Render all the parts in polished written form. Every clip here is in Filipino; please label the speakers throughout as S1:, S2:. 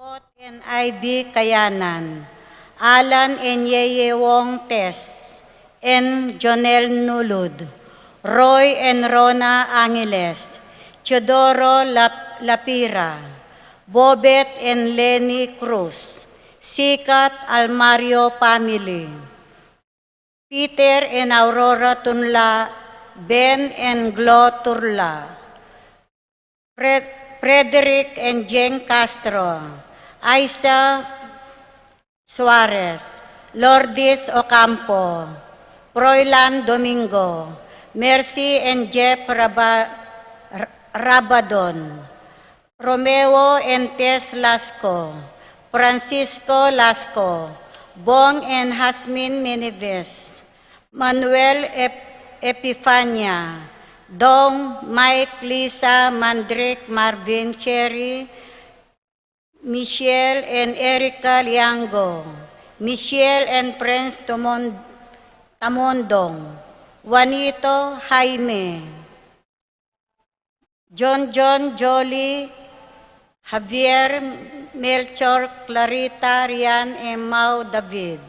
S1: Bot and Ivy Kayanan, Alan and Yeye Wong Tess, and Jonel Nulud, Roy and Rona Angeles, Teodoro Lapira, Bobet and Lenny Cruz, Sikat Almario family, Peter and Aurora Tunla, Ben and Glo Turla, Frederick and Jeng Castro, Isa Suarez, Lourdes Ocampo, Froilan Domingo, Mercy and Jeff Rabadon, Romeo and Tess Lasco, Francisco Lasco, Bong and Hasmin Minives, Manuel Epifania, Dong, Mike, Lisa, Mandrick, Marvin, Cherry, Michelle and Erica Liango, Michelle and Prince Tamondong, Juanito Jaime, John Jolie, Javier, Melchor, Clarita, Rian, and Mau David,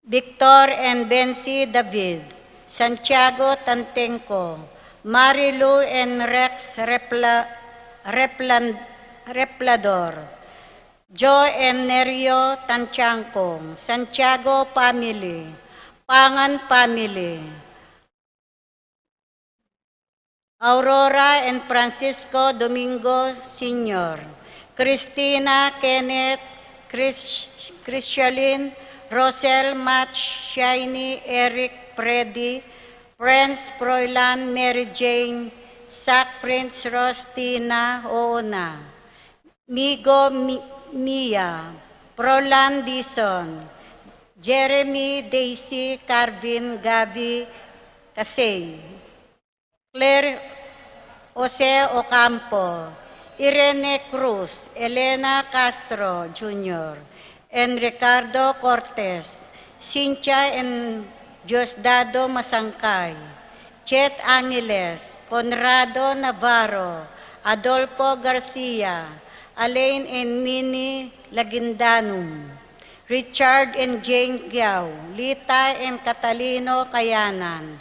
S1: Victor and Bensi David, Santiago Tantenco, Marilu and Rex Replador, Joe and Nerio Tanchanco, Santiago family, Pangan family, Aurora and Francisco Domingo Sr., Christina, Kenneth, Christialine, Rosel, Match, Shiny, Eric, Freddy, Prince, Froilan, Mary Jane, Zach, Prince, Rostina, Oona, Migo, Mia, Prolan Dison, Jeremy, Daisy, Carvin, Gabi, Kasey, Claire, Jose Ocampo, Irene Cruz, Elena Castro Jr., and Ricardo Cortez, Cynthia and Diosdado Masangkay, Chet Angeles, Conrado Navarro, Adolfo Garcia, Alain and Minnie Lagindanum, Richard and Jane Giao, Lita and Catalino Kayanan,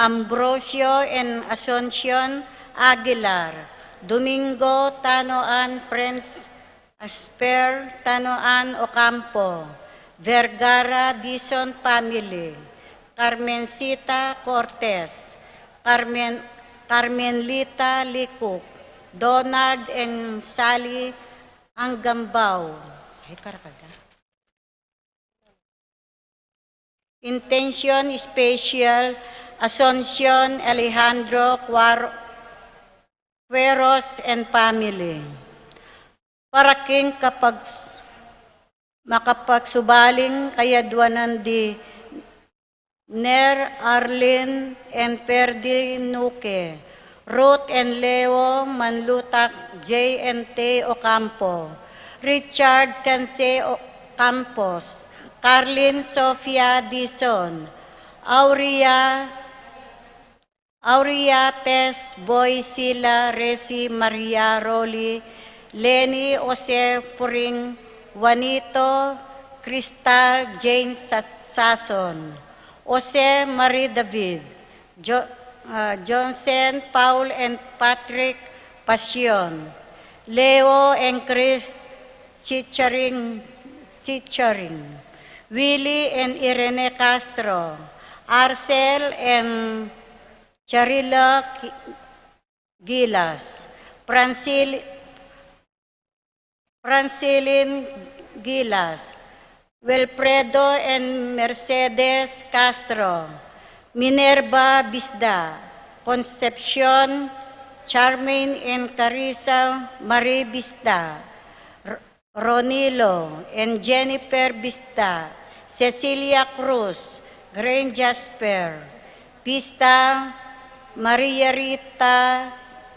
S1: Ambrosio and Asuncion Aguilar, Domingo Tanoan Friends Asper Tanoan Ocampo, Vergara Dison family, Carmencita Cortez, Carmenlita Licuk, Donald and Sally Anggambao. Ay, para kaga. Intention Special, Asuncion Alejandro Cueros and family. Paraking kapag makapagsubaling kayadwanan di Ner Arlene and Perdi Nuke, Ruth and Leo Manlutak, J and T Ocampo, Richard Canse Campos, Carlin Sofia Dison, Aurea Tess, Boy Sila, Resi Maria Roli, Lenny Jose Puring, Juanito Cristal, Jane Sason, Jose Marie David, Johnson, Paul and Patrick Passion, Leo and Chris Chicharing, Willie and Irene Castro, Arcel and Charila Gilas, Francilin Gilas, Wilfredo and Mercedes Castro, Minerva Bisda, Concepcion, Charmaine and Carissa Marie Bisda, Ronilo and Jennifer Bisda, Cecilia Cruz, Grain Jasper, Pista, Maria Rita,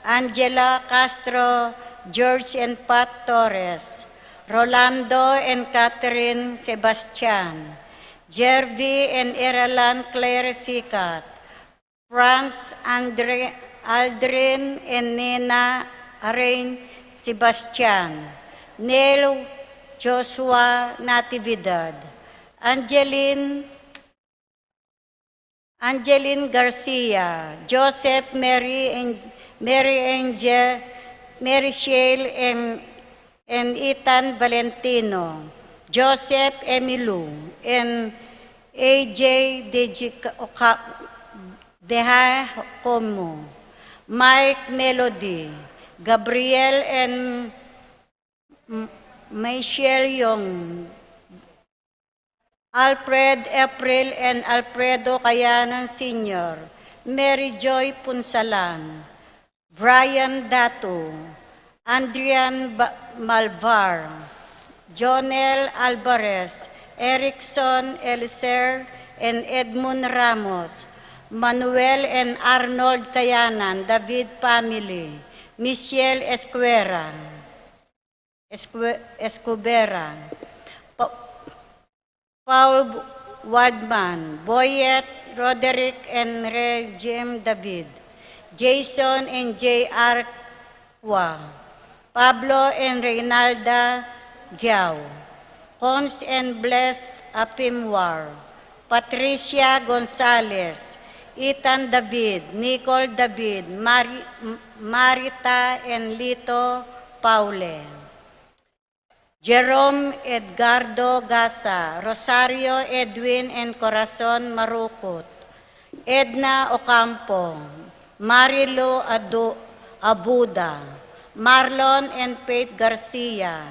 S1: Angela Castro, George and Pat Torres, Rolando and Catherine Sebastian, Jervy and Iralan Claire Sikat, Franz Aldrin and Nina Arain Sebastian, Neil Joshua Natividad, Angeline Garcia, Joseph Mary Angel, Mary Shale and Ethan Valentino, Joseph Emilu, and AJ Deha Como, Mike Melody, Gabriel and Michelle Young, Alfred April and Alfredo Cayanan Sr., Mary Joy Punsalan, Brian Datu, Adrian Malvar, Jonel Alvarez, Erickson Eliser and Edmund Ramos, Manuel and Arnold Cayanan, David family, Michelle Escubera, Paul Wadman, Boyet, Roderick and Regem David, Jason and J.R. Kwa, Pablo and Reynalda Giao, Cons and Bless Apimwar, Patricia Gonzalez, Ethan David, Nicole David, Marita and Lito Paule, Jerome Edgardo Gasa, Rosario Edwin and Corazon Marukot, Edna Ocampo, Marilo Abuda, Marlon and Faith Garcia,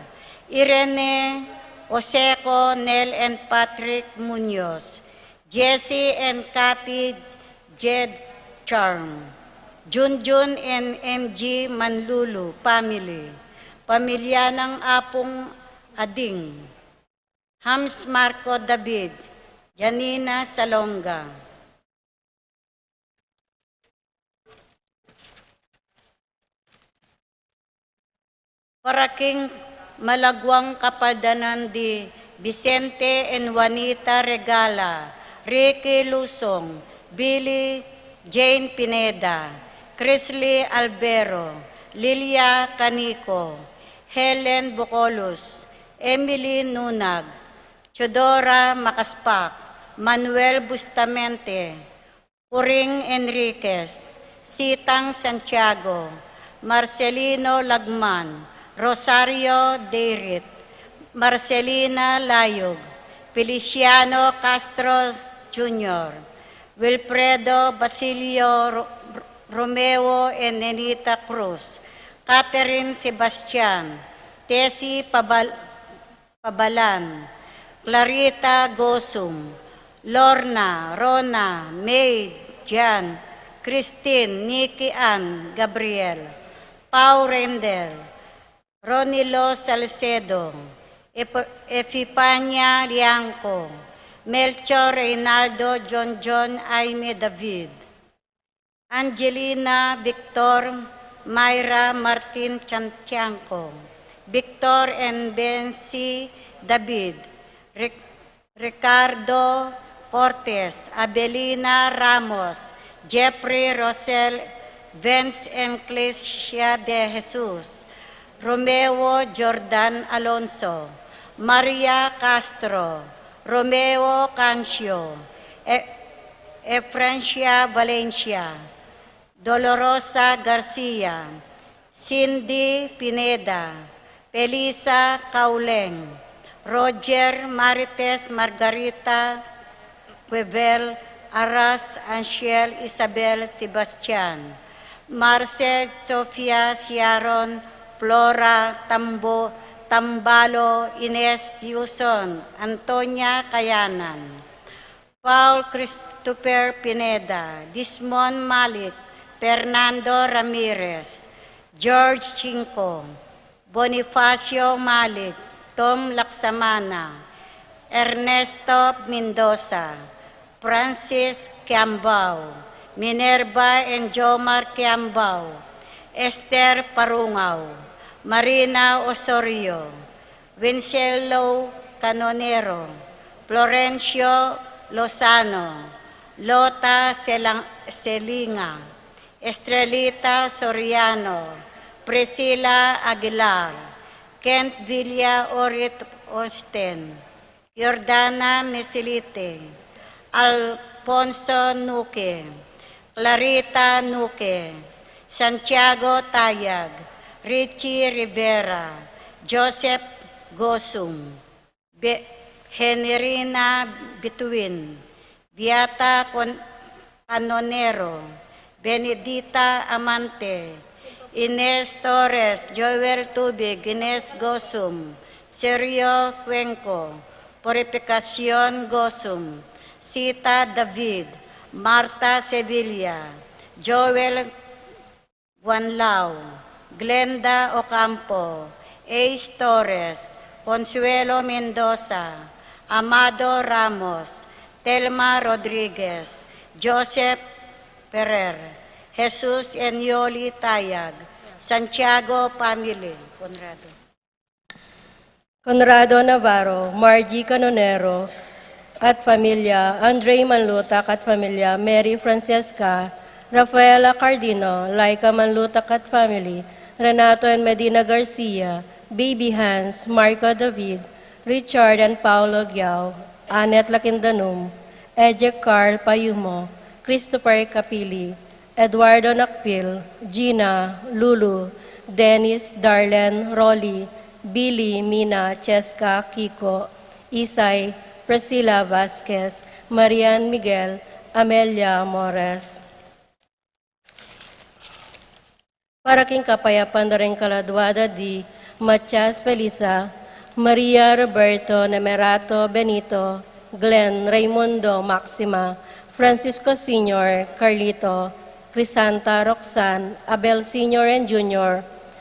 S1: Irene Oseco, Nel and Patrick Munoz, Jesse and Cathy Jed Charm, Junjun and MG Manlulu family, pamilya ng Apong Ading, Hams Marco David, Janina Salonga. Paraking Malagwang Kapaldanan di Vicente and Juanita Regala, Ricky Lusong, Billy Jane Pineda, Chrisley Albero, Lilia Canico, Helen Bucolos, Emily Nunag, Chodora Makaspak, Manuel Bustamante, Puring Enriquez, Sitang Santiago, Marcelino Lagman, Rosario Deirit, Marcelina Layog, Feliciano Castro Jr., Wilfredo Basilio Romeo and Nenita Cruz, Catherine Sebastian, Tessie Pabalan, Clarita Gosum, Lorna, Rona, May, Jan, Christine, Nikki Ann, Gabriel, Pau Rendel, Ronilo Salcedo, Efipania Liangco, Melchor Reynaldo John Aime David, Angelina Victor Myra Martin Chantianco, Victor and Bensi David, Ricardo Cortez, Abelina Ramos, Jeffrey Rosel, Vance and Clesia de Jesus, Romeo Jordan Alonso, Maria Castro, Romeo Cancio, Efrancia Valencia, Dolorosa Garcia, Cindy Pineda, Felisa Cauleng, Roger Marites Margarita Cuevel, Aras Ansiel Isabel Sebastian, Marcel Sofia Sharon, Flora Tambalo, Ines Yuson, Antonia Cayanan, Paul Christopher Pineda, Dismon Malik, Fernando Ramirez, George Chinco, Bonifacio Malik, Tom Laksamana, Ernesto Mendoza, Francis Kiambao, Minerva and Jomar Kiambao, Esther Parungaw, Marina Osorio, Vincello Canonero, Florencio Lozano, Lota Selinga, Estrelita Soriano, Priscilla Aguilar, Kent Villa Orit Osten, Jordana Mesilite, Alfonso Nuque, Clarita Nuque, Santiago Tayag, Richie Rivera, Joseph Gosum, Henrina Bituin, Beata Canonero, Benedita Amante, Ines Torres, Joel Tubig, Ines Gosum, Sergio Cuenco, Purificación Gosum, Sita David, Marta Sevilla, Joel Guanlao, Glenda Ocampo, Ace Torres, Consuelo Mendoza, Amado Ramos, Telma Rodriguez, Joseph Ferrer, Jesus Enyoli Tayag, Santiago Family,
S2: Conrado Navarro, Margie Canonero, at Familia, Andre Manlutak at Familia, Mary Francesca, Rafaela Cardino, Laika Manlutak at Family, Renato and Medina Garcia, Baby Hans, Marco David, Richard and Paulo Giao, Annette Lakindanum, Ejek Carl Payumo, Christopher Capili, Eduardo Nakpil, Gina, Lulu, Dennis, Darlen, Rolly, Billy, Mina, Cheska, Kiko, Isay, Priscilla Vasquez, Marian Miguel, Amelia Mores. Para king kapayapan na rin kaladwada di Matias Felisa, Maria Roberto Nemerato Benito, Glenn Raimundo Maxima, Francisco Sr., Carlito, Crisanta Roxanne, Abel Sr. and Jr.,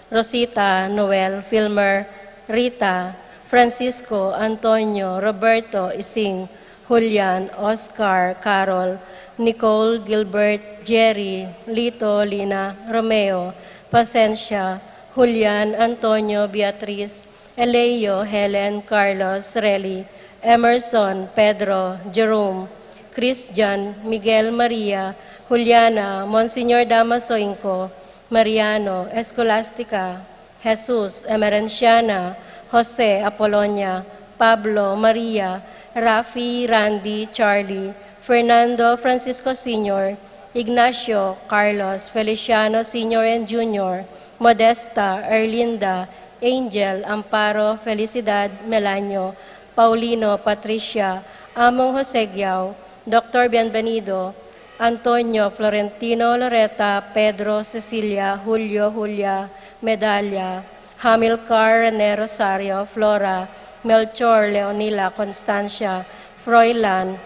S2: Rosita, Noel, Filmer, Rita, Francisco, Antonio, Roberto, Ising, Julian, Oscar, Carol, Nicole, Gilbert, Jerry, Lito, Lina, Romeo, Pasencia, Julian, Antonio, Beatriz, Eleo, Helen, Carlos, Relly, Emerson, Pedro, Jerome, Christian, Miguel Maria, Juliana, Monsignor Damaso Inco, Mariano, Escolastica, Jesus, Emerenciana, Jose, Apolonia, Pablo, Maria, Rafi, Randy, Charlie, Fernando, Francisco Sr., Ignacio, Carlos, Feliciano Sr. and Jr., Modesta, Erlinda, Angel, Amparo, Felicidad, Melanio, Paulino, Patricia, Among Jose Giao, Dr. Bienvenido, Antonio, Florentino, Loretta, Pedro, Cecilia, Julio, Julia, Medalla, Hamilcar, Rene Rosario, Flora, Melchor, Leonila, Constancia, Froilan,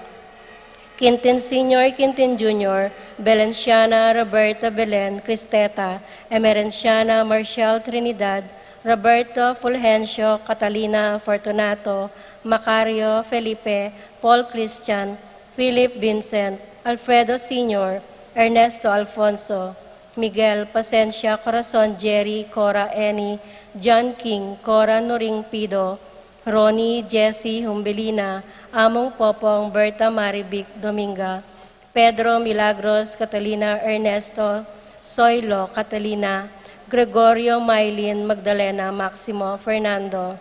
S2: Quintin Sr., Quintin Jr., Belenciana, Roberto Belen, Cristeta, Emerenciana, Marcial Trinidad, Roberto Fulgencio, Catalina Fortunato, Macario Felipe, Paul Christian, Philip Vincent, Alfredo Sr., Ernesto Alfonso, Miguel Pasencia, Corazon, Jerry, Cora Eni, John King, Cora Noring Pido, Ronnie, Jessie, Humbelina, Among Popong, Berta Maribic, Dominga, Pedro Milagros, Catalina, Ernesto, Soylo, Catalina, Gregorio, Maylin, Magdalena, Maximo, Fernando,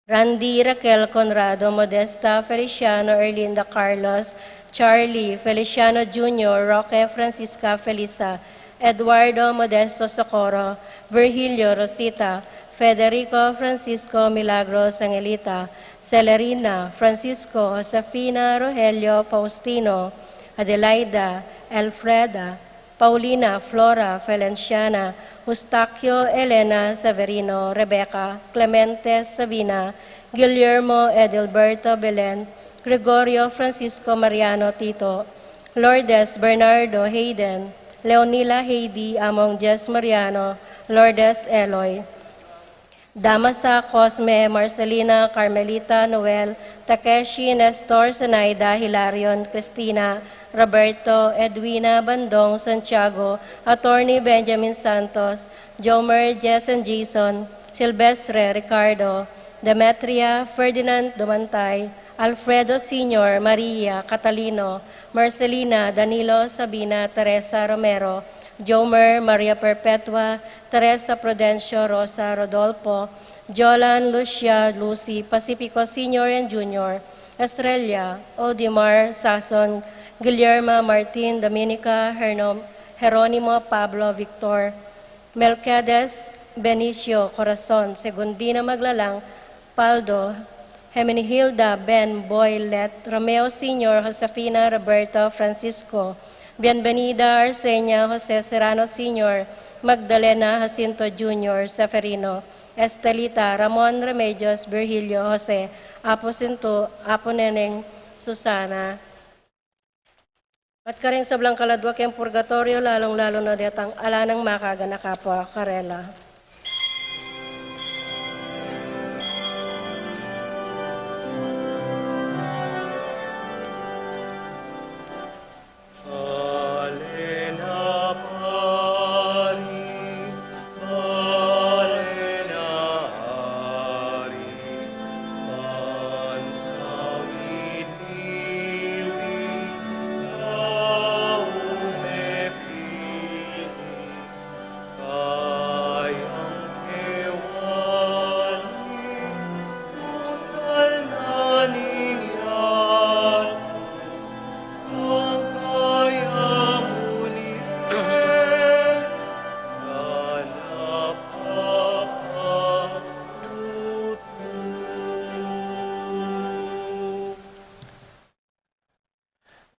S2: Randy, Raquel, Conrado, Modesta, Feliciano, Erlinda, Carlos, Charlie, Feliciano Jr., Roque, Francisca, Felisa, Eduardo, Modesto, Socorro, Virgilio, Rosita, Federico, Francisco, Milagros, Angelita, Celerina, Francisco, Josefina, Rogelio, Faustino, Adelaida, Elfreda, Paulina, Flora, Feliciana, Eustaquio, Elena, Severino, Rebecca, Clemente, Sabina, Guillermo, Edelberto, Belen, Gregorio, Francisco, Mariano, Tito, Lourdes, Bernardo, Hayden, Leonila, Heidi, Among Jess Mariano, Lourdes, Eloy, Damasa, Cosme, Marcelina, Carmelita, Noel, Takeshi, Nestor, Zenaida, Hilarion, Cristina, Roberto, Edwina, Bandong, Santiago, Attorney Benjamin Santos, Jomer, Jess and Jason, Silvestre, Ricardo, Demetria, Ferdinand Dumantay, Alfredo Sr., Maria, Catalino, Marcelina, Danilo, Sabina, Teresa Romero, Jomer Maria Perpetua, Teresa Prudencio Rosa Rodolfo, Jolan Lucia Lucy Pacifico Sr. and Jr., Estrella Odimar Sason, Guillermo Martin Dominica Jeronimo Pablo Victor, Melquiades Benicio Corazon, Segundina Maglalang, Paldo, Hemenihilda Ben Boylet, Romeo Sr., Josefina Roberto Francisco, Bienvenida Arsenia Jose Serrano Sr., Magdalena Jacinto Jr., Seferino, Estelita Ramon Remedios Virgilio Jose, Apo Sinto, Apo Neneng Susana. At karing sablang kaladwa kayong purgatorio, lalong-lalo na detang alanang makaga na kapwa karela.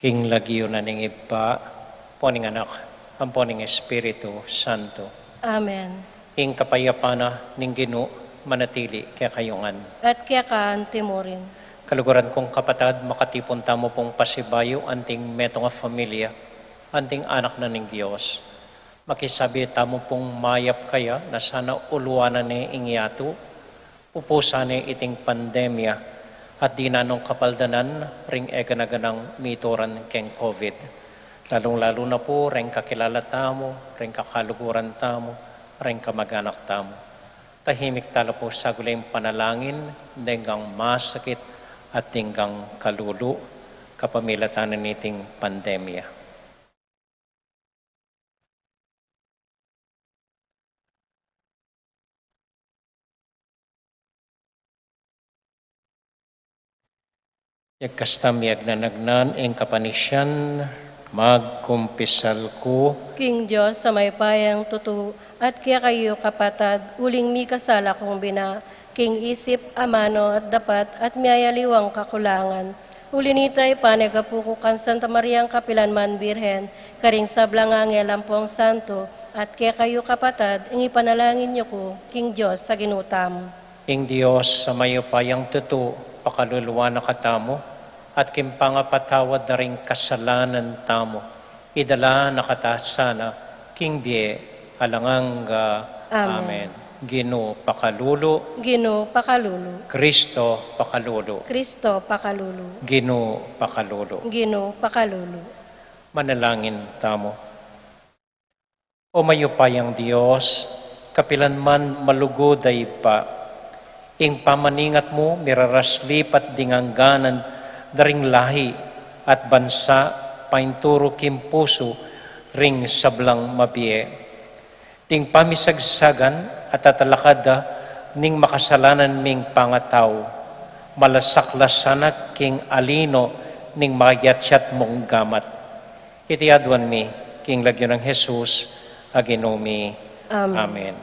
S3: King lagyo na ning ipa, poning anak, ang poning Espiritu Santo.
S2: Amen.
S3: Ing kapayapana ning Ginoo manatili kaya kayungan.
S2: At kaya kaan timurin.
S3: Kaluguran kong kapatad, makatipon tamo pong pasibayo anting metong familia, anting anak na ning Diyos. Makisabi tamo pong mayap kaya na sana uluanan ni ingyato, pupusa ni iting pandemya, at di nanong kapaldanan ring eganaganang mitoran keng COVID. Lalong-lalo na po ring kakilala tamo, ring kakaluguran tamo, ring kamag-anak tamo. Tahimik tala po sa gulayng panalangin, denggang masakit at denggang kalulu, kapamilatanan niting pandemya. Yagkastamyag na nagnan ing kapanisyan, magkumpisal ko.
S2: King Diyos sa may payang tutu at kaya kayo kapatad, uling mi kasala kong bina, king isip, amano at dapat at miyayaliwang kakulangan. Ulinitay panagapukukan Santa Mariang Kapilanman Birhen, karing sablang angel ampong santo, at kaya kayo kapatad, ing ipanalangin niyo ko, King Diyos sa ginutam.
S3: Ing Diyos sa mayo payang tutu, pakaluluwa na katamo, at kimpangapatawad na rin kasalanan tamo. Idala na katasana, King Die, alangang Amen. Ginoo pakalulu.
S2: Ginoo pakalulu.
S3: Kristo pakalulu.
S2: Kristo pakalulu.
S3: Ginoo pakalulu.
S2: Ginoo pakalulu.
S3: Manalangin tamo. O mayupayang Diyos, kapilanman malugoday pa, ing pamaningat mo miraraslipat dingangganan daring lahi at bansa painturo kim puso ring sablang mabie. Ding pamisagsagan at tatalakada ning makasalanan ming pangataw, malasaklasanak king alino ning magyatsat mong gamat. Itiadwan mi, king lagyo ng Jesus, aginomi.
S2: Amen.
S3: Amen.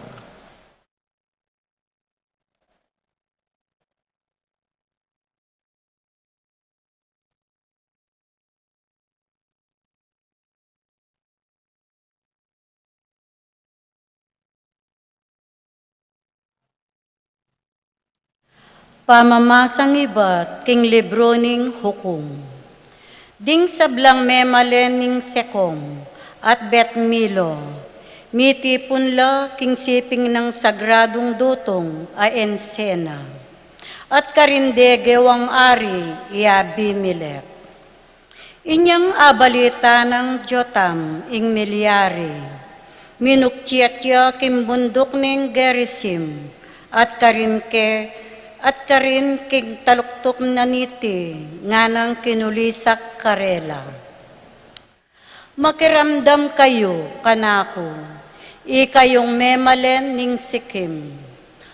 S1: Pamamasang iba't king libro ning hukom. Ding sablang memalen ning sekom at bet milo. Mitipon la king siping ng sagradong dutong a ensena. At karinde gewang ari Abimelech. Inyang abalita ng Jotam ing milyari. Minuktiatya kim bundok ning Gerizim at karin king taluktok na niti, nga nang kinulisak karela. Makiramdam kayo kanako, ikayong memalen ning sikim.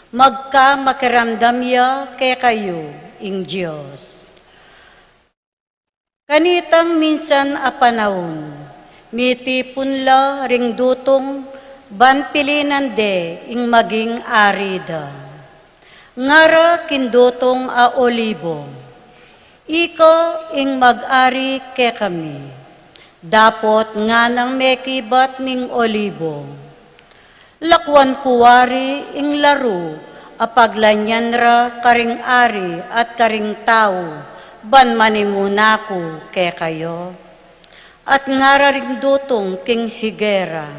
S1: Magka makiramdam ya kay kayo, ing Diyos. Kanitang minsan a panahon, mitipon la ring dutong ban pilinan de ing maging arida. Ngara kindutong a olibo, iko ing mag-ari ke kami. Dapot nga nang mekibat ning olibo. Lakwan kuwari ing laro, apaglanyan ra karing ari at karing tao, ban manimunako ke kayo. At nga ring dutong king higera.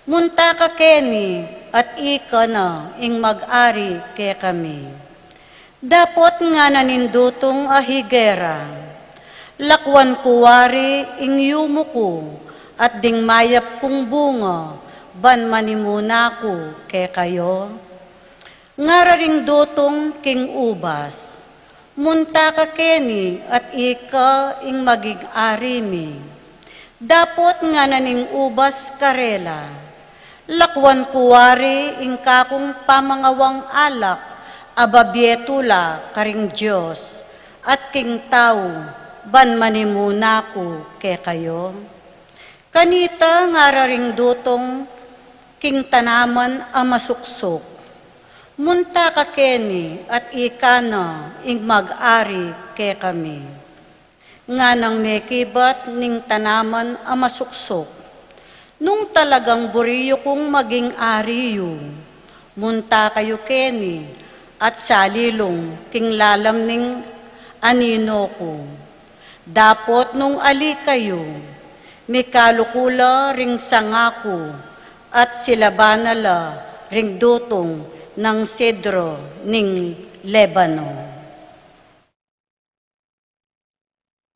S1: Munta ka keni at ika na ing mag-ari ke kami. Dapot nga nanindutong a higera. Lakwan kuwari ing yumuko at ding mayap kong bunga, ban manimuna ko ke kayo. Ngararing dutong king ubas, munta ka keni at ika ing maging arimi. Dapot nga naning ubas karela, lakwan kuwari ing kakong pamangawang alak, ababietula karing Diyos, at king tao, ban manimuna ko ke kayo. Kanita ngararing dutong king tanaman a masuksok. Munta ka keni at ikana ing mag-ari ke kami. Nga nang mekibat ning tanaman a masuksok. Nung talagang buriyo kong maging ariyo, munta kayo keni at salilong king lalam ning anino ko. Dapot nung ali kayo, may kalukula ring sangako at silabanala ring dutong ng sedro ning Lebano.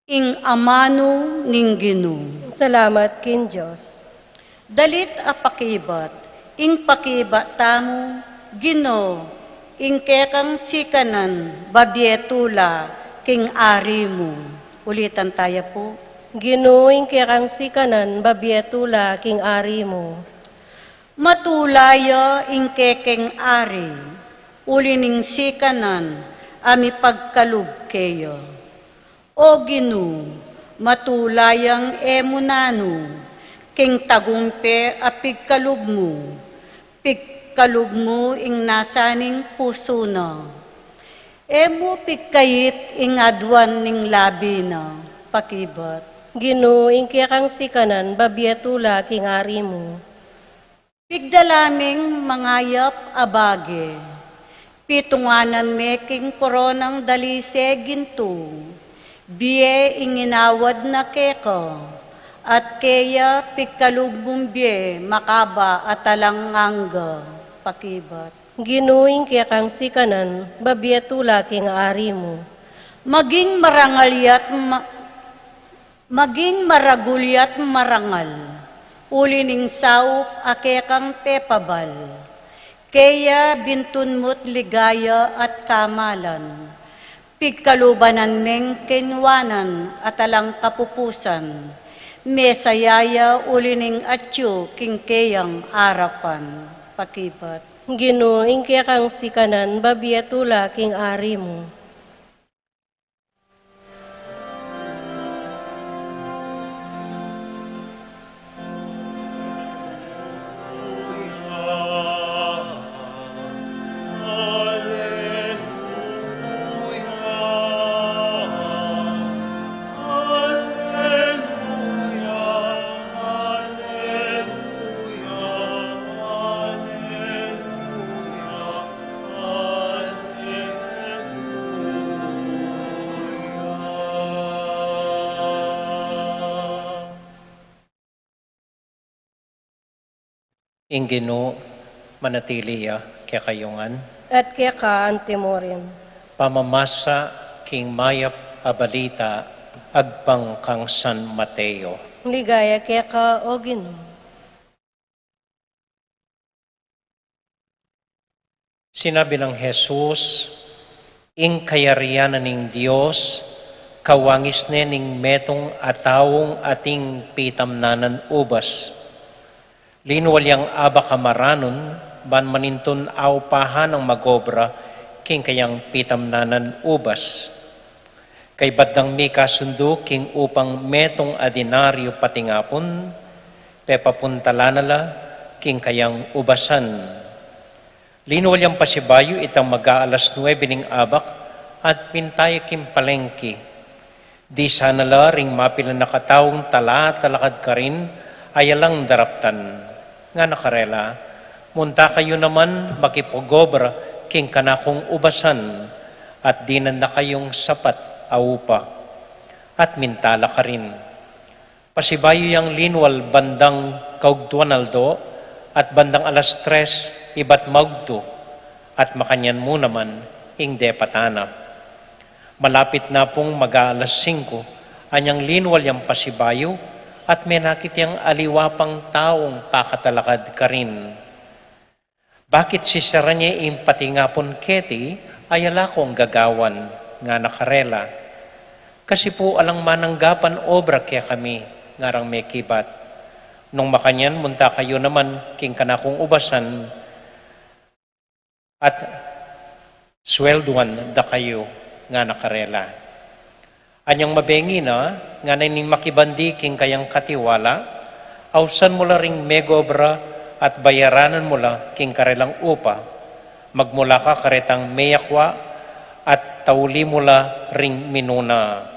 S1: Ing amano ning Ginoo.
S2: Salamat kin Diyos.
S1: Dalit a pakibat, ing pakibat tamo, Ginoo, ing kekang sikanan, babietula, king ari mo. Ulitan tayo po.
S2: Ginuing kirang sikanan, babietula king ari mo.
S1: Matulaya ing kekeng ari, ulining sikanan, ami pagkalub kayo. O Ginoo, matulayang emunano, king tagumpe apig kalub mo, pigkalub mo ing nasaning puso na. Emo pigkayit ing adwan ning labi na, pakibat.
S2: Ginuing kirang sikanan, babietula king ari mo.
S1: Pigdalaming mangayap abage, pitunganan meking koronang dalise ginto, biye inginawad na keko, at keya pigkalubong biye makaba at talanganga, pakibat.
S2: Ginuing kirang sikanan, babietula king ari mo.
S1: Maging maragulyat marangal, ulining sauk akekang pepabal, kaya bintun mo't ligaya at kamalan, pigkalubanan meng kenwanan at alang kapupusan, mesayaya ulining atyo king keyang arapan, pakibat.
S2: Ginuing kirang sikanan, babietula king ari mo.
S3: Ing Ginoo, manatiliya kaya kayungan,
S2: At kaya ka antimorin.
S3: pamamasa king mayap abalita agpang kang San Mateo.
S2: Ligaya kaya ka o Ginoo.
S3: Sinabi ng Jesus, ing kayarianan ng Diyos, kawangis nening metong atawong ating pitamnanan ubas. Linwal yang aba kamaranon, ban manintun awpahan ang magobra, king kayang pitamnanan ubas. Kay baddang mi kasundo, king upang metong adinaryo patingapon, pepapuntalanala, king kayang ubasan. Linwal yang pasibayo itang mag-aalas 9 ning abak, at pintay kim palengke. Di sana la ring mapila nakataong talakad ka rin, ayalang daraptan. Nga nakarela, munta kayo naman makipagobra king kanakong ubasan, at dinan na kayong sapat aupa, at mintala ka rin. Pasibayo yang linwal bandang kaugtuanaldo, at bandang alas 3 ibat magdo, at makanyan mo naman ing depatana. Malapit na pong mag-aalas 5, anyang linwal yung pasibayo, at may nakit yung aliwapang taong pakatalakad ka rin. Bakit si Saranye impati nga pon keti, ayala kong gagawan, nga nakarela. Kasi po alang mananggapan obra kaya kami, ngarang may kibat. Nung makanyan, munta kayo naman, king kanakong ubasan, at swelduan da kayo, nga nakarela. Anyang mabengi na, nga naning makibandi king kayang katiwala, awsan mo la ring megobra at bayaranan mo la king karelang upa, magmula ka karetang meyakwa at tauli mo la ring minuna.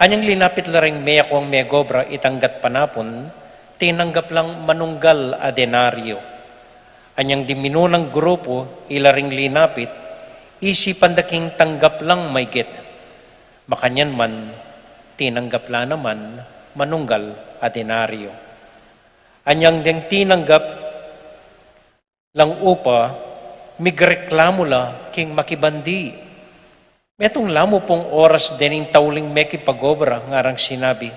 S3: Anyang linapit la ring meyakwang megobra itanggat panapon, tinanggap lang manunggal a denaryo. Anyang diminunang grupo ilaring linapit, isipan daking tanggap lang may get. Makanyan man, tinanggap lang naman, manunggal a denaryo. Anyang ding tinanggap lang upa, migreklamo la king makibandi. Metong lamo pong oras dening tauling meki pagobra, ngarang sinabi,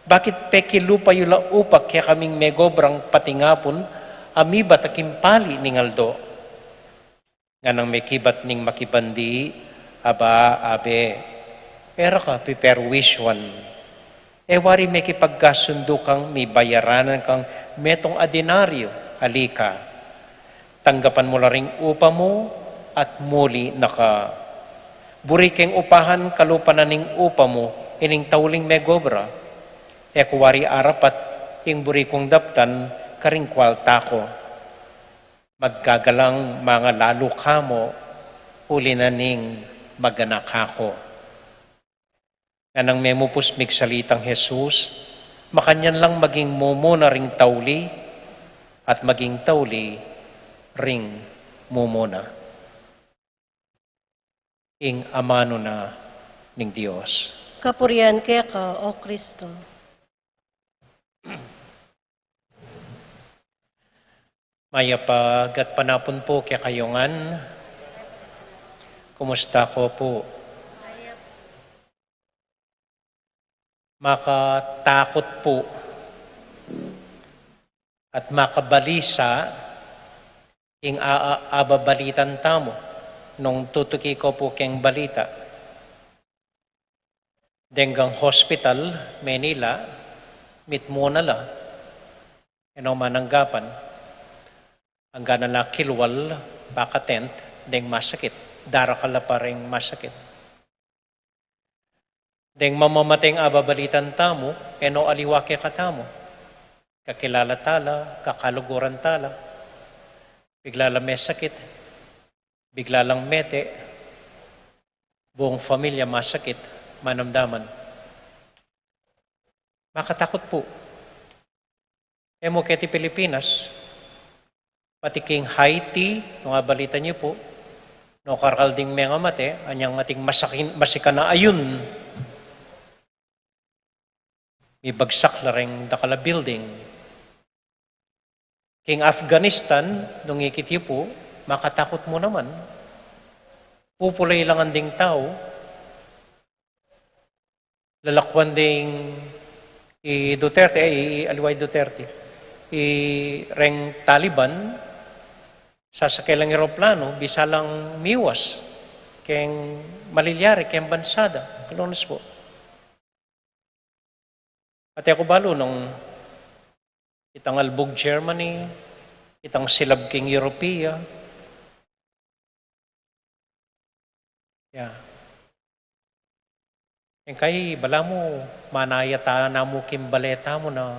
S3: bakit peki lupa yula upa kaya kaming megobrang patingapon, amiba takimpali ningaldo. Nga nang may kibat ning makibandi, aba, abe, era ka, piperwiswan. Wari may kipagkasundo kang, may bayaranan kang metong adinaryo, alika. Tanggapan mo la ring upa mo, at muli naka. Buri keng upahan, kalupa na ning upa mo, ining tauling megobra. Kuwari arapat, ing buri kong daptan, karing kwalta ko. Maggagalang mga lalo kamo, uli na ning maganak ako. Anang memupus migsalitang Jesus, makanyan lang maging mumo na ring tauli, at maging tauli ring mumo na. Ing amano na ning Diyos.
S2: Kapurian kaya ka, O Kristo.
S3: Maya pagat panapon po kaya kayongan. Kumusta ko po? Makatakot po at makabalisa ing aababalitan tamo nung tutuki ko po keng balita. Denggang hospital, Manila, mit muna la, mananggapan. Ang gana na kilwal, pakatent, deng masakit. Darakala pa rin masakit. Deng mamamateng ababalitan tamo, aliwake katamo. Kakilala tala, kakaluguran tala. Bigla lang may sakit. Bigla lang mete. Buong pamilya masakit, manamdaman. Makatakot po. Keti Pilipinas, pati king Haiti, nung balita niyo po, no karkalding mga mate, anyang mating masika na ayun. May bagsak na rin dakala building. King Afghanistan, nung ikit po, makatakot mo naman. Pupulay lang ang ding tao. Lalakwan ding Duterte, Aliway Duterte. Reng Taliban, sasakay lang aeroplano, bisa lang miwas, keng malilyari, keng bansada. Lunes po. Pati ako balo nung itang Albog, Germany, itang Silab King Europea. Yeah. Yung kay bala mo, manayata na mo kimbaleta mo na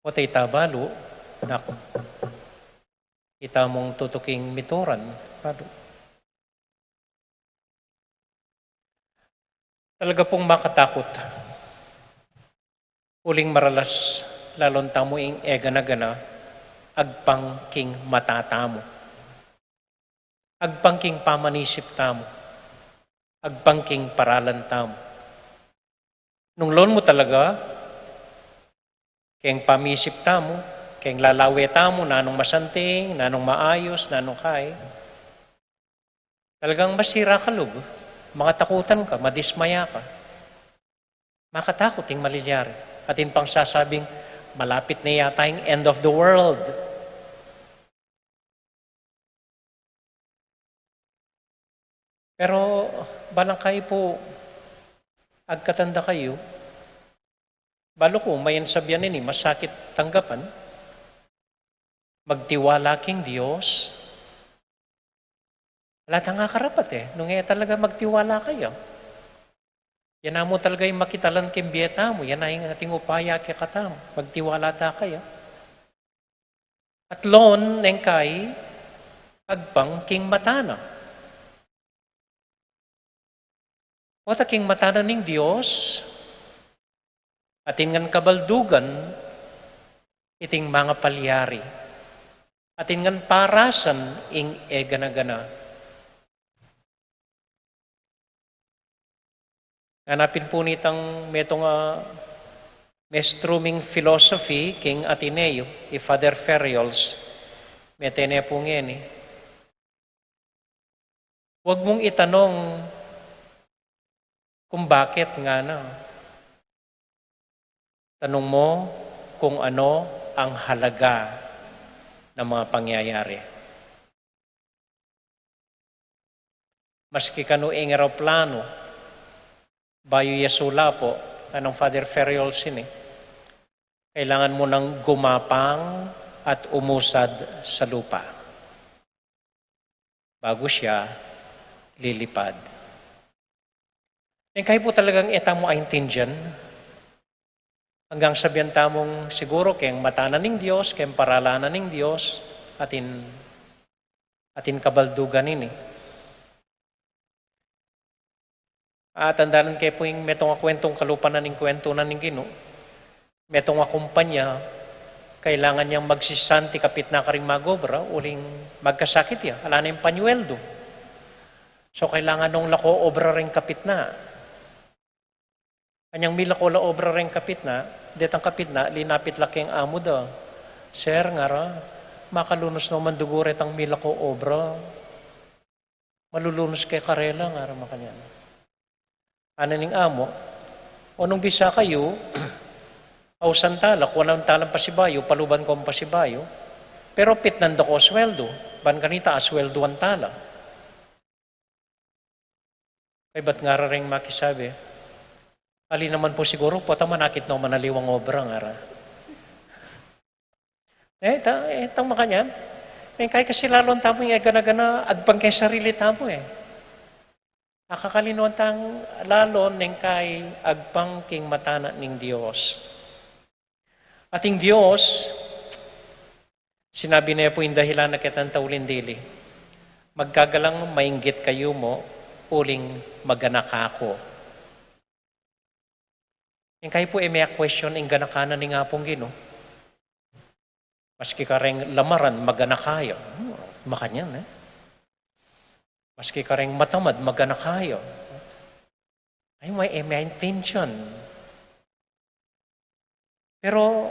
S3: o tay tabalo, na ita mong tutuking mituran. Balo. Talaga pong makatakot. Uling maralas, lalon tamo ing egana-gana, agpang king matatamo. Agpang king pamanisip tamo. Agpang king paralan tamo. Nung lon mo talaga, keng pamisip tamo, keng lalawe tamo, nanong masanting, nanong maayos, nanong kay, talagang masira ka lug. Makatakutan ka, madismaya ka. Makatakot yung malilyari. At yung pang sasabing, malapit na yata yung end of the world. Pero balang kayo po, agkatanda kayo, balo ko, mayan sabyan ini, masakit tanggapan, magtiwala king Diyos, lahat nga karapat nung talaga magtiwala kayo. Yan na mo talaga yung makitalan kimbiyeta mo. Yan na yung ating upaya kaya katam. Magtiwala ta kayo. At lon, neng kay, agpang king matana. O ta king matana ning Diyos, atin ngan kabaldugan, iting mga palyari. Atin ngan parasan, ing egana-gana. Hanapin po nitang metong mestruming philosophy king Ateneo, Father Ferriols, metene po ngayon Huwag mong itanong kung bakit nga na. Tanong mo kung ano ang halaga ng mga pangyayari. Maski kanuing aeroplano, bayo yasula po, anong Father Ferriols kailangan mo nang gumapang at umusad sa lupa bago siya lilipad. And kayo po talagang etang mo aintindihan hanggang sabihan tamong siguro kayang matanan ng Diyos, kayang paralanan ng Diyos, atin kabaldugan Tandaan kayo po yung metong kwentong kalupanan ng kwento na ng Gino. Metong kumpanya, kailangan niyang magsisanti kapit na karing magobra, uling magkasakit ya. Ala na yung panyueldo. So kailangan nung lako obra rin kapit na. Kanyang milako la obra rin kapit na, detang kapit na, linapit laki ang amo da. Sir, nga ra, makalunos naman duguret ang milako obra. Malulunos kay karela, nga ra makanyan. Ano ning amo, o nung bisa kayo, aw santala, kung anong talang pasibayo, paluban ko ang pasibayo, pero pitnanda ko sweldo, ban kanita asweldo ang tala. Kaya ba't nga rin makisabi? Ali naman po siguro, po manakit na manaliwang obra nga ra. Itang makanyan, kaya kasi lalong tamo yung gana-gana, agpang kay sarili tamo Nakakalinuan tang lalon ng kay agpang king matana ning Diyos. Ating Diyos, sinabi niya po yung dahilan na kitang taulindili, magkagalang mainggit kayo mo, uling maganak ako. Yung kayo po may question yung ganakanan ni nga pong Gino. Maski ka rin lamaran, maganak kayo. Makanyan Maski ka rin matamad, maganak kayo. Ay, may intention. Pero,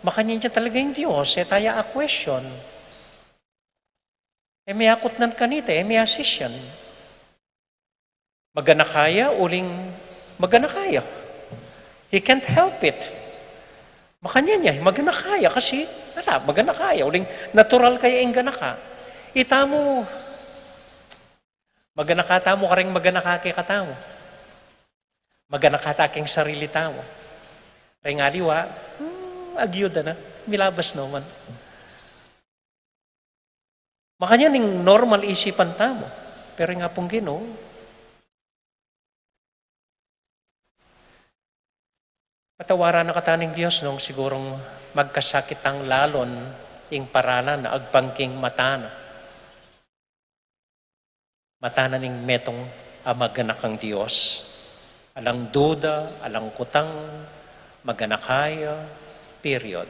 S3: makanyan niya talaga yung Diyos, taya a question. May akot nan kanita, may asisyan. Maganak kaya, uling maganak kaya. He can't help it. Makanyan niya, maganak kaya kasi, maganak kaya, uling natural kaya yung ganaka. Itamo, Maganakatamo ka rin maganakake katamo. Maganakataking sarili tamo. Ring aliwa, agyuda na, milabas naman. Makanya ning normal isipan tamo. Pero nga pong Ginoo, patawaran na kataning Diyos nung sigurong magkasakit ang lalon ing paralan na agpangking matana. Matana ning metong amaganak ang Diyos. Alang duda, alang kutang, maganakaya, period.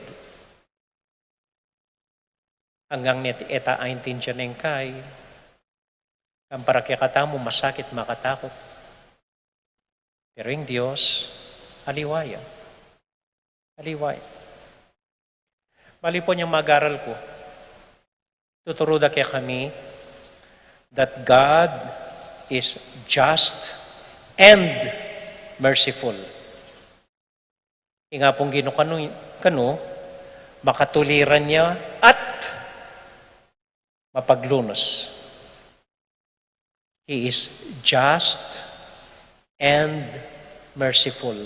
S3: Hanggang net eta aintin siya neng kay, ang parakikata mo masakit makatakot. Pero yung Diyos, aliwaya. Aliwaya. Bali po niyang mag-aral ko. Tuturuda kaya kami that God is just and merciful. Nga pong kano, makatuliran niya at mapaglunos. He is just and merciful.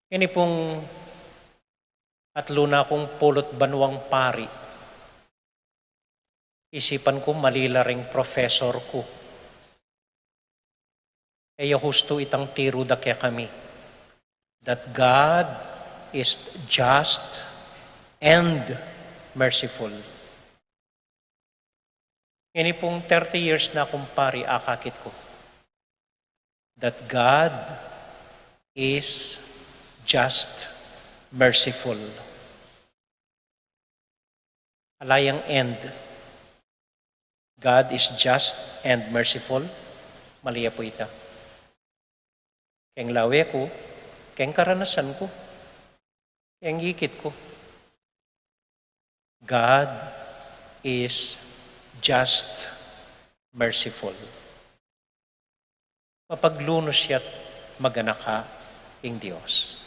S3: Ini pong atlo na akong pulot banwang pari. Isipan ko malila ring professor ko. Kaya husto itang tiro da kaya kami. That God is just and merciful. Ini pong 30 years na akong pari akakit ko. That God is just, merciful. Alayang end. God is just and merciful. Maliya po ita. Keng lawe ko, keng karanasan ko, keng gikit ko. God is just, merciful. Mapaglunos siya't maganaka ing Diyos.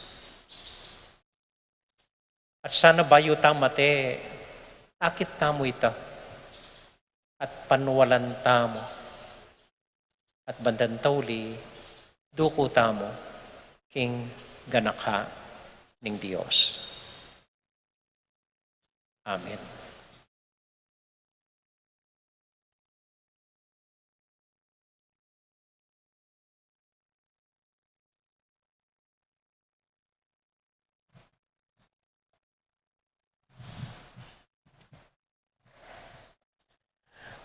S3: At sana bayo tamate, akit tamo ita, at panwalan tamo, at bandan tauli, duko tamo, king ganaka ning Diyos. Amen.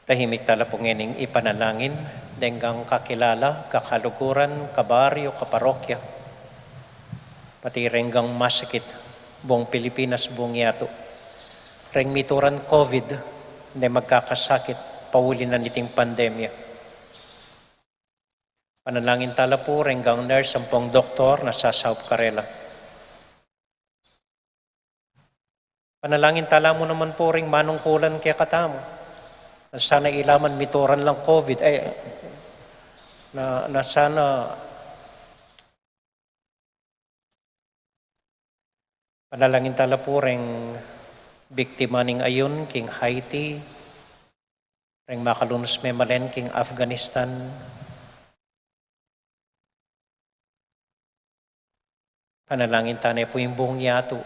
S3: Tahimik tala po ngening ipanalangin, denggang kakilala, kakaluguran, kabaryo, kaparokya, pati renggang masakit, buong Pilipinas, buong yato. Reng mituran COVID, na magkakasakit, pauli na niting pandemya. Panalangin tala po, renggang nurse, sampung doktor, nasa South Karela. Panalangin tala mo naman po, ring manungkulan kaya katamo. Sana ilaman mituran lang COVID, na sana panalangin tala po ring biktima ning ayon king Haiti, ring makalunos memalen king Afghanistan. Panalangin tanay po yung buong yato.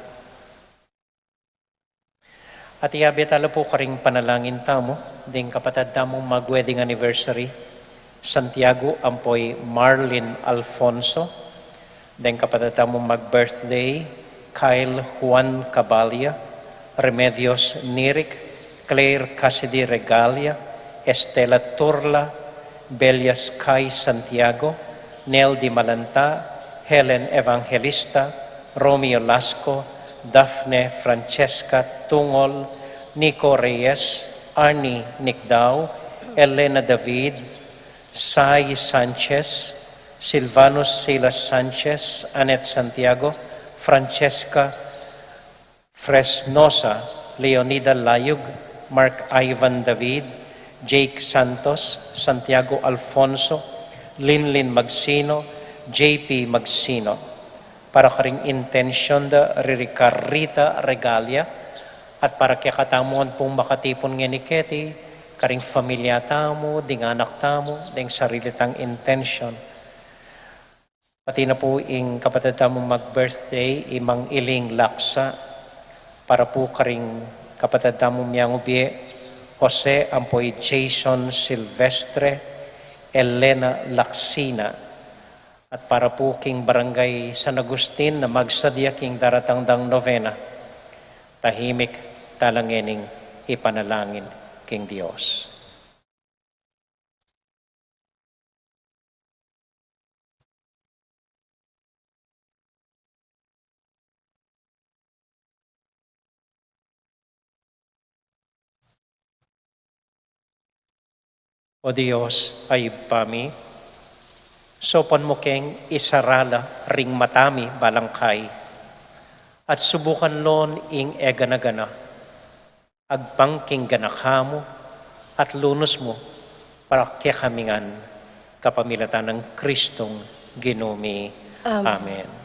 S3: At iyabi tala po karing panalangin tamo, ding kapatid tamo mag-wedding anniversary, Santiago Ampoy Marlin Alfonso, ding kapatid tamo mag-birthday, Kyle Juan Cabalia, Remedios Nirik, Claire Cassidy Regalia, Estela Turla, Belias Kai Santiago, Nel Di Malanta, Helen Evangelista, Romeo Lasco, Daphne Francesca Tungol, Nico Reyes, Arnie Nicdao, Elena David, Sai Sanchez, Silvanus Silas Sanchez, Annette Santiago, Francesca Fresnosa, Leonida Layug, Mark Ivan David, Jake Santos, Santiago Alfonso, Linlin Magsino, JP Magsino. Para karing intensyon da Rita Regalia at para kaya katamuan pong makatipon nga ni Ketty, karing familia tamo, ding anak tamo, ding sarili tang intention. Pati na po ing kapatid tamo mag-birthday, imang iling laksa, para po karing kapatid tamo miyang ubi, Jose Ampoy Jason Silvestre, Elena Laksina, at para po king barangay San Agustin na magsadya king daratangdang novena, tahimik talangining ipanalangin king Dios. O Diyos ay pami, sopan mo keng isarala ring matami balangkay, at subukan lon ing eganagana, agpangking ganakamo, at lunos mo para kekamingan kapamilatan ng Kristong Ginumi. Amen.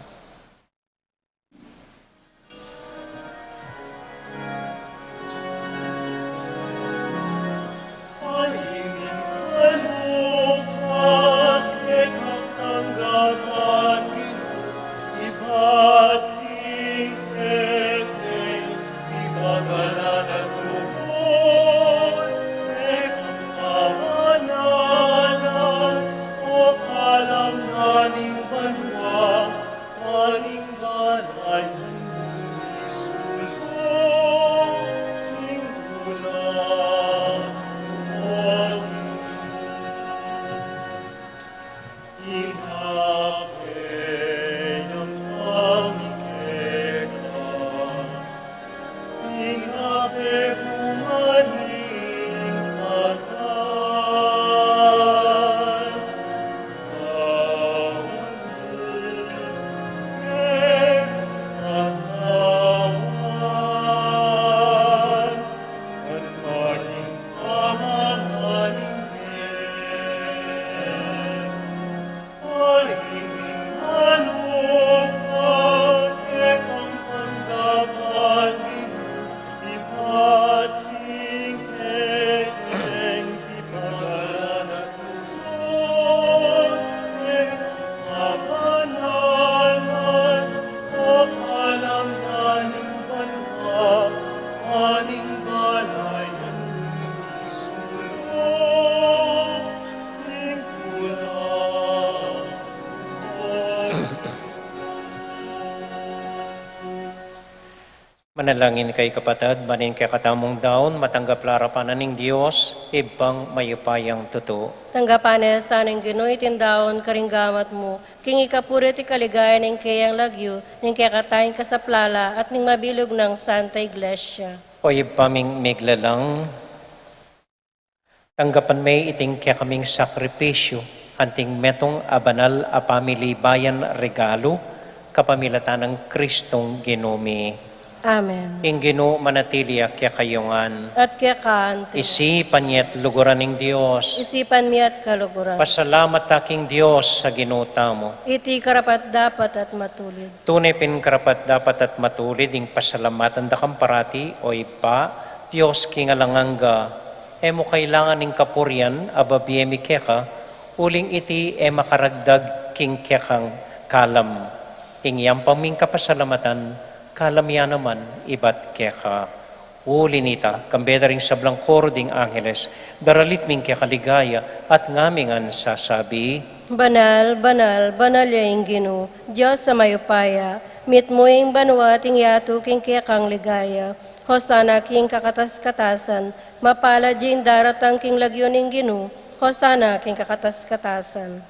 S3: Manalangin kay kapatid, maning kay katamong daon, matanggap larapanan ng Diyos, ibang mayupayang totoo.
S2: Tanggapan sa aning Ginoy tindaon karinggamat mo, king ikapuri ti kaligaya ng kayang lagyo, ng kaya katayin kasaplala, at ning mabilog ng Santa Iglesia.
S3: O ipaming miglalang, tanggapan may iting kaya kaming sakripisyo, anting metong abanal a pamilibayan regalo, kapamilatan ng Kristong Ginumi.
S2: Amen.
S3: Ing Ginoo manatilia kaya kayungan,
S2: At kaya kaante,
S3: isipan niya't luguran ng Diyos.
S2: isipan mi at kaluguran.
S3: Pasalamat taking Diyos sa ginuta mo.
S2: Iti karapat dapat at matulid.
S3: Tunay karapat dapat at matulid ing pasalamatan da kamparati o ipa, Diyos kingalanganga, emo kailangan ing kapurian, ababiyemi keka, uling iti makaragdag king kekang kalam. Ing yampaming kapasalamatan, kalamya naman ibat keka. Uli nita, kambeda ring sablang koro ding angeles, daralit ming kekaligaya at ngamingan sasabi,
S2: Banal, banal, banal yung Ginoo, Diyos sa mayupaya, mit mo yung banwa ting yato king kekang ligaya, Hosana king kakatas-katasan, mapala jing daratang king lagyo ning Ginoo, Hosana king kakatas-katasan.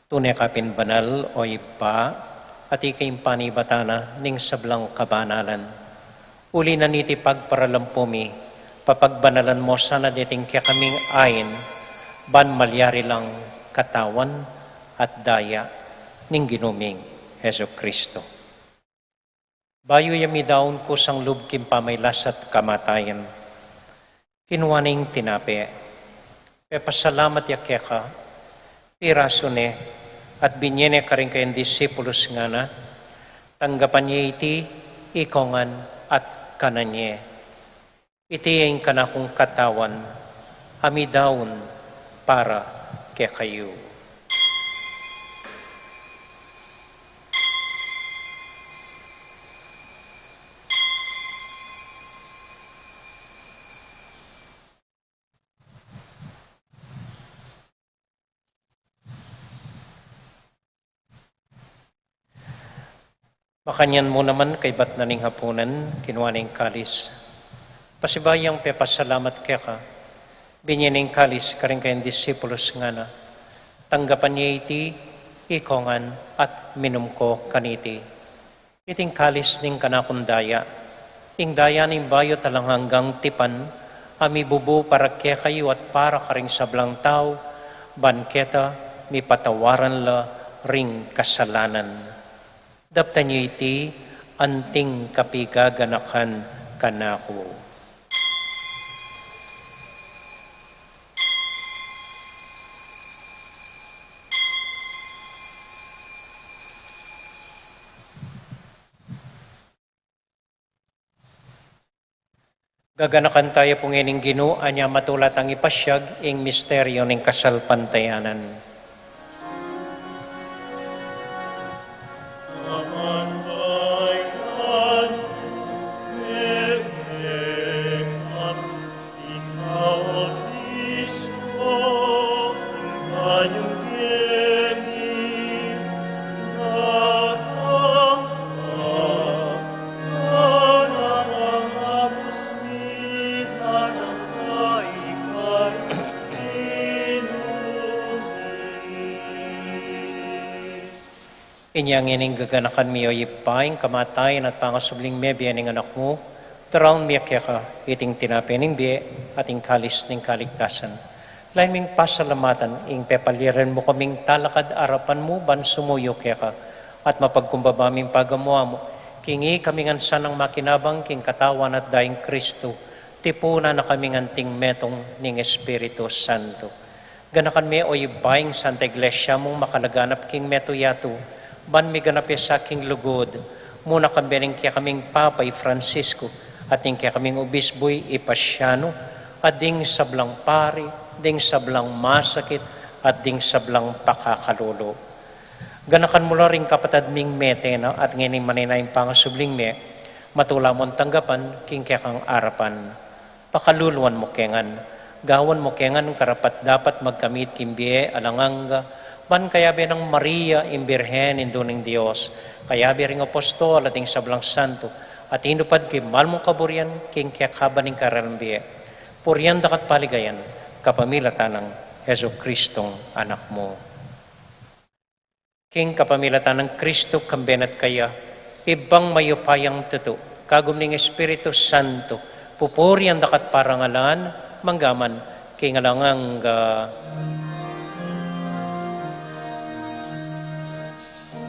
S3: Tunay kapin banal o ipa, at ikayong panibatana ning sablang kabanalan. Uli na niti pagparalampumi, papagbanalan mo sana dating kaya kaming ayin, ban malyari lang katawan at daya ning ginuming Heso Kristo. Bayo yami daon ko sang lub kim pamaylas at kamatayan. Kinuwaning tinape, pasalamat ya keka, piraso ne, at binyene ka rin kayong disipulos nga na, Tanggapan niya iti, ikongan at kananye. Iti ang kanakong katawan, amidawon para kaya kayo. Makanyan mo naman kay bat naning hapunan, kinuha ning kalis. Pasibayang pepasalamat kaya ka, binyaning kalis karing kayong disipulos nga na, tanggapan niya iti, ikongan at minum ko kaniti. Iting kalis ning kanakundaya, ing daya ning bayo talang hanggang tipan, ami bubu para kaya kayo at para karing sablang tao, banketa, mi patawaran la ring kasalanan. Daptan niyo iti, anting kapigaganakan kanako. Gaganakan tayo pong ining Ginoo, anya matulat ang ipasyag, ing misteryo ng kasalpantayanan. Inyang ining gaganakan miyo ipaing kamatayan at pangasubling mebi aning anak mo, taraon miyakya ka, iting tinapining biye, ating kalis ning kaligtasan. Lain ming pasalamatan, ing pepaliran mo kaming talakad arapan mo, ban sumuyo kaya ka, at mapagkumbaba ming pagamuha mo, kingi kaming sanang makinabang, king katawan at daing Kristo, tipuna na kaming anting metong ning Espiritu Santo. Ganakan mi o ipaing Santa Iglesia mong makalaganap king meto yato, ban mi ganapya sa aking lugod, muna kambiring kaya kaming Papay Francisco, at ning kaya kaming Obisboy Ipasyano, at ding sablang pari, ding sablang masakit, at ding sablang pakakalolo. Ganakan mo rin kapatad ming metena, at ngayon maninayang pangasubling me, matula mong tanggapan, king kaya kang arapan. Pakaluluan mo kengan, gawan mo kengan karapat dapat magkamit kimbiye alanganga, ban kayabi ng Maria, imbirhen, induning Diyos, kayabi ring apostol, ating sablang santo, at inupad kay malmong kaburian, king kiyakaban ng karalambie. Purian dakat paligayan, kapamilatan ng Heso Kristong anak mo. King kapamilatan ng Kristo, kambenat kaya, ibang mayupayang tuto, kagum ng Espiritu Santo, pupurian dakat parangalan, manggaman, king alangang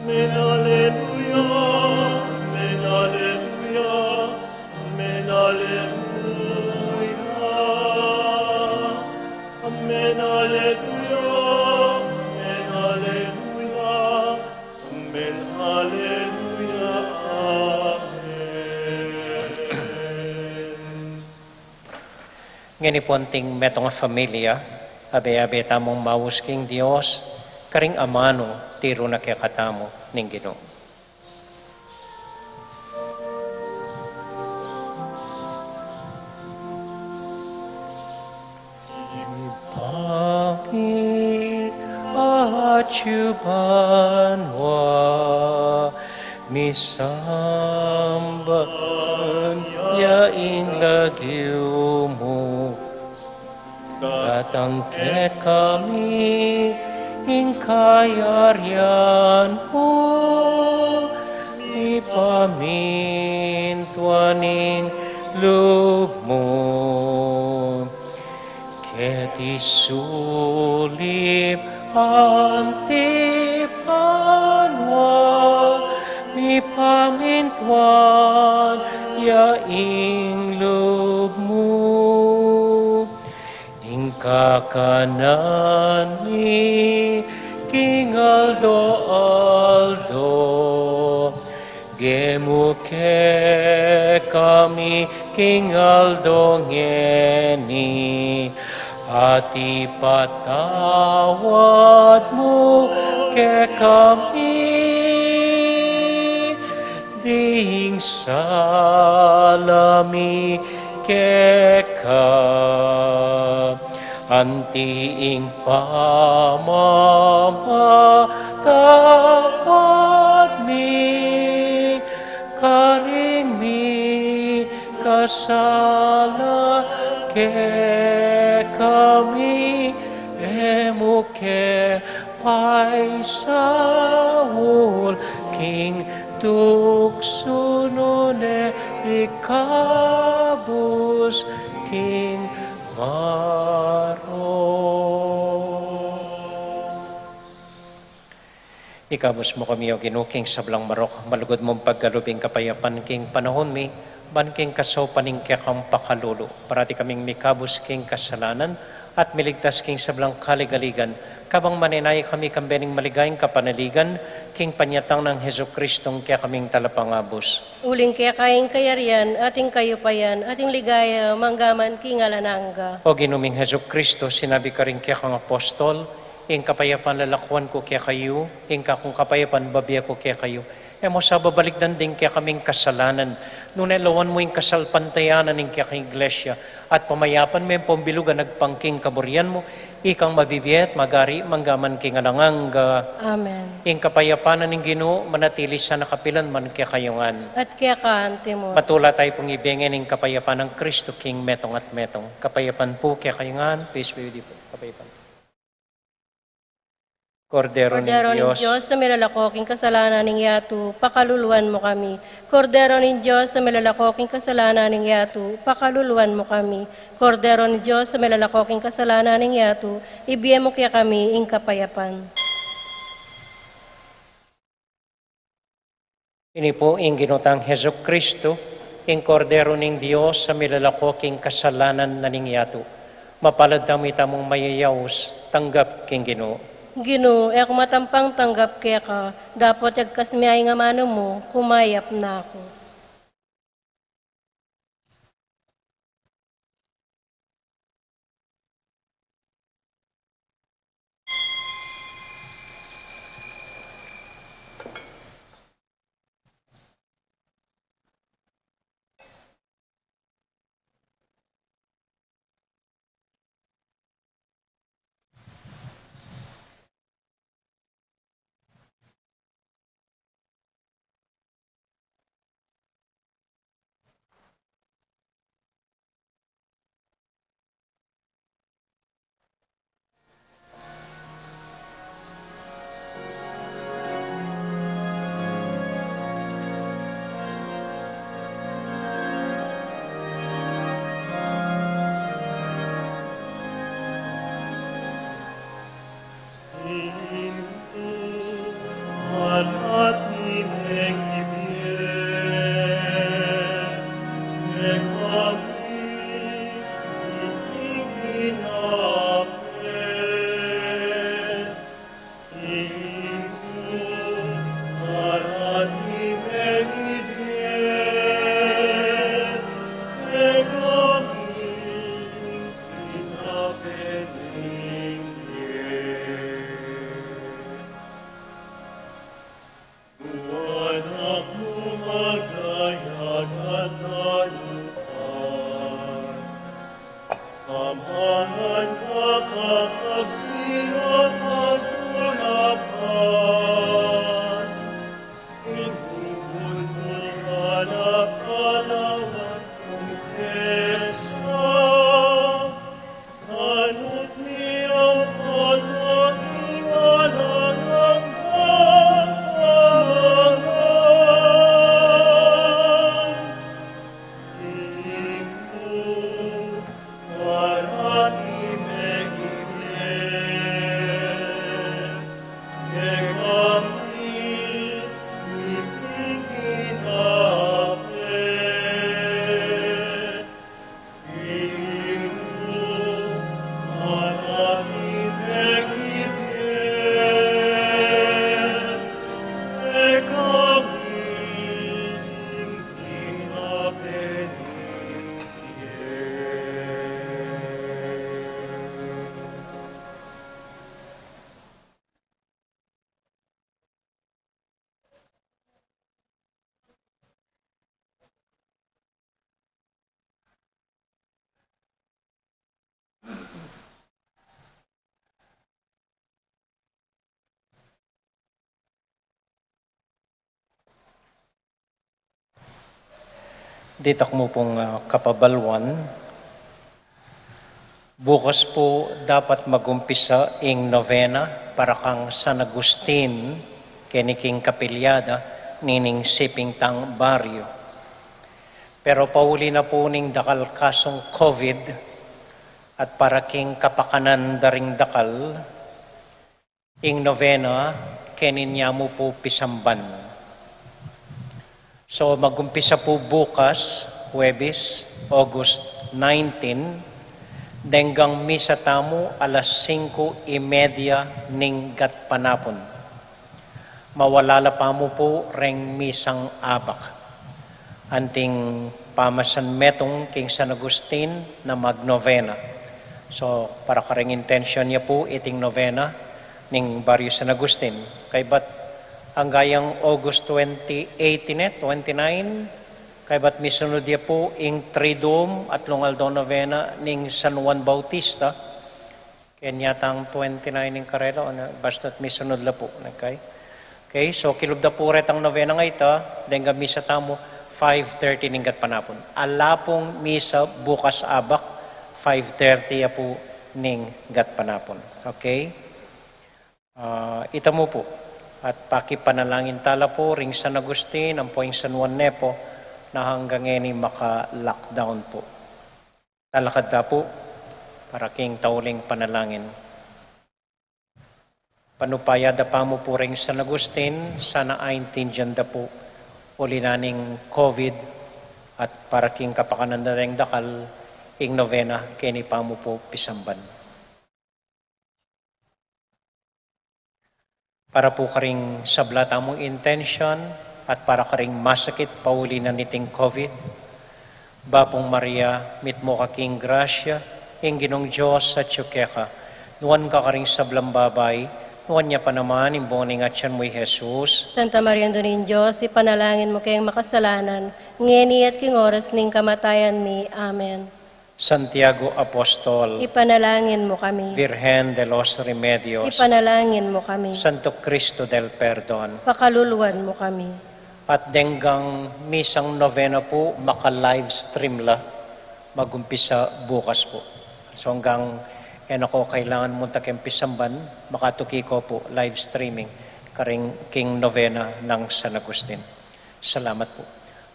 S4: Amen, Alleluia, Amen, Alleluia, Amen, Alleluia, Amen, Alleluia, Amen, Alleluia, Amen, Alleluia, Amen.
S3: Ngani ponting metong familia, abe-abe tamong mawus king Dios, karing amano, tiro na kaya katamo ning Ginoo. Ipami achubanwa misamban yain lagyo mo datang ket kami ing kayarian mo, ipamintuaning loob mo. Ket isulip antipanwa, ipamintuan yaing loob mo. Ing kakanan mi King Aldo, Gemuke kami King Aldo ngeni, at ipatawad mo ke kami. Ding salami keka, antiing pamamatawad mi, karing mi kasala ke kami, emuke paisawul king tuksunone ikabus king maro. Ikabus mo kami o ginuking sablang marok, malugod mong paggalubing kapayapan king panahon mi, ban king kasaw paning kang pakalulu, parati kaming mikabus king kasalanan, at miligtas king sablang kaligaligan, kabang maninay kami kambening maligayang kapanaligan, king panyatang ng Heso Kristong kaya kaming talapangabos.
S2: Uling kaya kayong kayarian, ating kayupayan, ating ligaya, manggaman king alananga.
S3: O ginuming Heso Kristo, sinabi ka rin kaya kang apostol, ing kapayapan lalakwan ko kaya kayo, ing kakong kapayapan babiya ko kaya kayo. E mo sa babalikdan din kaya kaming kasalanan, nung lawan mo yung kasalpantayanan ng kaya kang iglesia, at pamayapan mo yung pambilugan nagpangking kaburian mo, ikang mabibiyat, magari, manggaman king alanganga.
S2: Amen.
S3: Ing kapayapanan ng Ginoo manatili sa nakapilan man kaya kayungan.
S2: At kaya kaante mo.
S3: Matula tayo pong ibigin ng kapayapan ng Kristo King metong at metong. Kapayapan po kaya kayungan. Peace be with you po. Kapayapan. Kordero ni Diyos,
S2: sa milalakoking kasalanan ng yatu, pakaluluan mo kami. Kordero ni Diyos, sa milalakoking kasalanan ng yatu, pakaluluan mo kami. Kordero ni Diyos, sa milalakoking kasalanan ng yatu, ibigay mo kaya kami ing kapayapan.
S3: ini po ing ginutang Heso Kristo, ing kordero ng Diyos sa milalakoking kasalanan na ningyatu. Mapalad kami tamong mayayaws, tanggap king Ginoo.
S2: Ginoo, ek matampang tanggap kaya ka, dapat agkasmiyay nga mano mo, kumayap na ako.
S4: Yeah.
S3: Dito mo pong kapabalwan. Bukas po dapat magumpisa ing novena para kang San Agustin, keniking kapilyada, nining siping tang baryo. Pero pauli na po ning dakal kasong COVID at para king kapakanan daring dakal, ing novena, keninya mo po pisamban. So magumpisa po bukas, Huwebes, August 19, denggang misa tamo alas 5:30 ning gat panapon. Mawalala pa mo po reng misang abak. Anting pamasan metong king San Agustin na magnovena. So para kareng intention niya po iting novena ning Baryo San Agustin. Kay bat ang gayang August 28, 29, kay ba't misunod niya po ing Triduum at Lungaldaw Novena ning San Juan Bautista. Kaya niyatang 29 ing karelo, basta't misunod la po. Okay, so kilubda po ret ang novena nga ita, dengga misa tamo 5:30 ning gat panapon. Ala pong misa bukas abak, 5:30 ya po ning gat panapon. Okay? Ita mo po. At pakipanalangin tala po ring San Agustin, ang poing San Juan Nepo, na hanggang ngayon maka-lockdown po. Talakad na po para king tauling panalangin. Panupayada pa mo po rin San Agustin, sana aintindihan da po uli naning COVID at para king kapakanan na rin dakal, ing novena, kini pa mo po pisamban. Para po karing sablata mong intention, at para karing masakit pauli na niting COVID. Bapong Maria, mit mo kaking grasya, ing ginong Diyos sa tsukeka. Nuwan ka karing sablang babay, nuwan niya pa naman, imboning at siyan mo'y Jesus.
S2: Santa Maria Donin Diyos, ipanalangin mo kayong makasalanan, ngeni at king oras ning kamatayan mi. Amen.
S3: Santiago Apostol,
S2: Ipanalangin mo kami.
S3: Virgen de los Remedios,
S2: Ipanalangin mo kami.
S3: Santo Cristo del Perdon,
S2: Pakaluluwan mo kami.
S3: at denggang misang novena po, maka-live stream la, magumpisa bukas po. So hanggang ako kailangan mo takempisamban, makatuki ko po live streaming karing king novena ng San Agustin. Salamat po.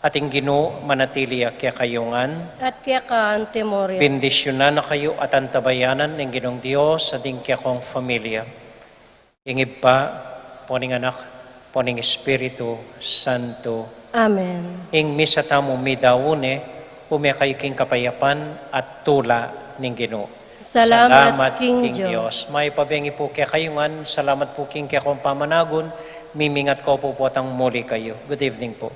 S3: Ating Ginoo manatili kaya kayungan.
S2: At kaya ka ang temoryo.
S3: Bendisyonan na kayo at antabayanan ng Ginong Diyos sa ding kaya kong familia. Ingib pa, poning anak, poning Espiritu Santo.
S2: Amen.
S3: Ing misa tamo midawune, umya kayo king kapayapan at tula ng Ginoo.
S2: Salamat King Diyos.
S3: May pabengi po kaya kayungan. Salamat po king kaya kong pamanagon. Mimingat ko po po atang muli kayo. Good evening po.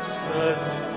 S4: Such